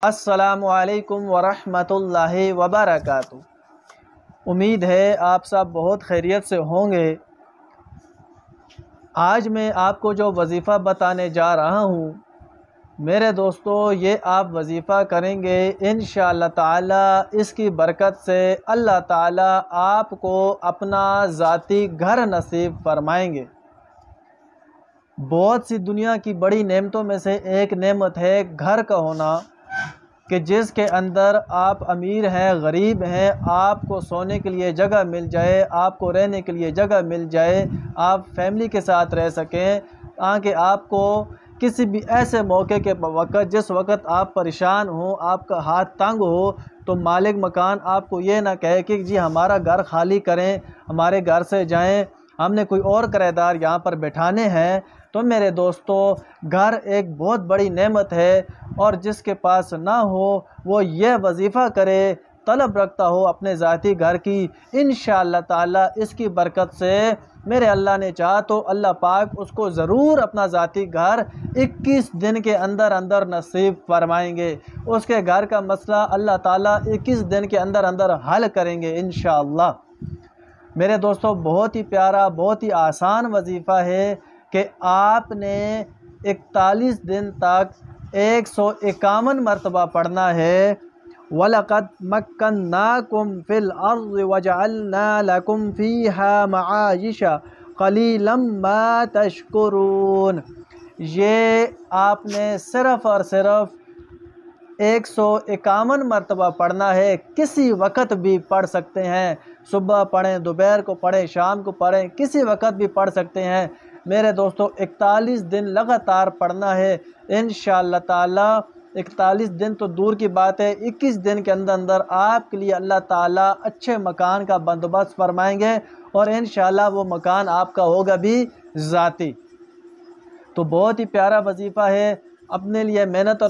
السلام علیکم ورحمۃ اللہ وبرکاتہ۔ امید ہے آپ سب بہت خیریت سے ہوں گے۔ آج میں آپ کو جو وظیفہ بتانے جا رہا ہوں میرے دوستو، یہ آپ وظیفہ کریں گے انشاءاللہ تعالی اس کی برکت سے اللہ تعالی آپ کو اپنا ذاتی گھر نصیب فرمائیں گے۔ بہت سی دنیا کی بڑی نعمتوں میں سے ایک نعمت ہے گھر کا ہونا، کہ جس کے اندر آپ امیر ہیں غریب ہیں، آپ کو سونے کے لیے جگہ مل جائے، آپ کو رہنے کے لیے جگہ مل جائے، آپ فیملی کے ساتھ رہ سکیں، تاکہ آپ کو کسی بھی ایسے موقع کے وقت جس وقت آپ پریشان ہوں، آپ کا ہاتھ تنگ ہو، تو مالک مکان آپ کو یہ نہ کہے کہ جی ہمارا گھر خالی کریں، ہمارے گھر سے جائیں، ہم نے کوئی اور کرایہ دار یہاں پر بٹھانے ہیں۔ تو میرے دوستو، گھر ایک بہت بڑی نعمت ہے، اور جس کے پاس نہ ہو وہ یہ وظیفہ کرے، طلب رکھتا ہو اپنے ذاتی گھر کی، انشاءاللہ تعالی اس کی برکت سے میرے اللہ نے چاہا تو اللہ پاک اس کو ضرور اپنا ذاتی گھر 21 دن کے اندر نصیب فرمائیں گے۔ اس کے گھر کا مسئلہ اللہ تعالی 21 دن کے اندر حل کریں گے انشاءاللہ۔ میرے دوستو، بہت ہی پیارا، بہت ہی آسان وظیفہ ہے کہ آپ نے 41 دن تک 151 مرتبہ پڑھنا ہے۔ وَلَقَدْ مَكَّنَّاكُمْ فِي الْأَرْضِ وَجَعَلْنَا لَكُمْ فِيهَا مَعَائِشَ قَلِيلًا مَا تَشْكُرُونَ۔ یہ آپ نے صرف اور صرف 151 مرتبہ پڑھنا ہے، کسی وقت بھی پڑھ سکتے ہیں، صبح پڑھیں، دوپہر کو پڑھیں، شام کو پڑھیں، کسی وقت بھی پڑھ سکتے ہیں۔ میرے دوستو، 41 دن لگاتار پڑھنا ہے انشاءاللہ تعالی۔ 41 دن تو دور کی بات ہے، 21 دن کے اندر آپ کے لیے اللہ تعالی اچھے مکان کا بندوبست فرمائیں گے، اور انشاءاللہ وہ مکان آپ کا ہوگا بھی ذاتی۔ تو بہت ہی پیارا وظیفہ ہے، اپنے لیے محنت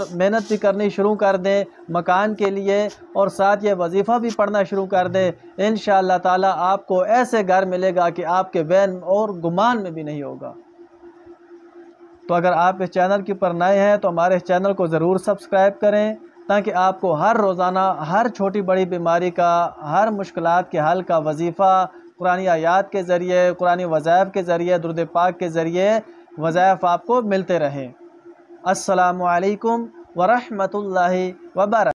بھی کرنی شروع کر دیں مکان کے لیے، اور ساتھ یہ وظیفہ بھی پڑھنا شروع کر دیں، انشاءاللہ تعالی آپ کو ایسے گھر ملے گا کہ آپ کے وہم اور گمان میں بھی نہیں ہوگا۔ تو اگر آپ اس چینل کے اوپر نئے ہیں تو ہمارے اس چینل کو ضرور سبسکرائب کریں، تاکہ آپ کو ہر روزانہ ہر چھوٹی بڑی بیماری کا، ہر مشکلات کے حل کا وظیفہ قرآنی آیات کے ذریعے، قرآنی وظائف کے ذریعے، درود پاک کے ذریعے وظائف آپ کو ملتے رہیں۔ السلام علیکم ورحمۃ اللہ وبرکاتہ۔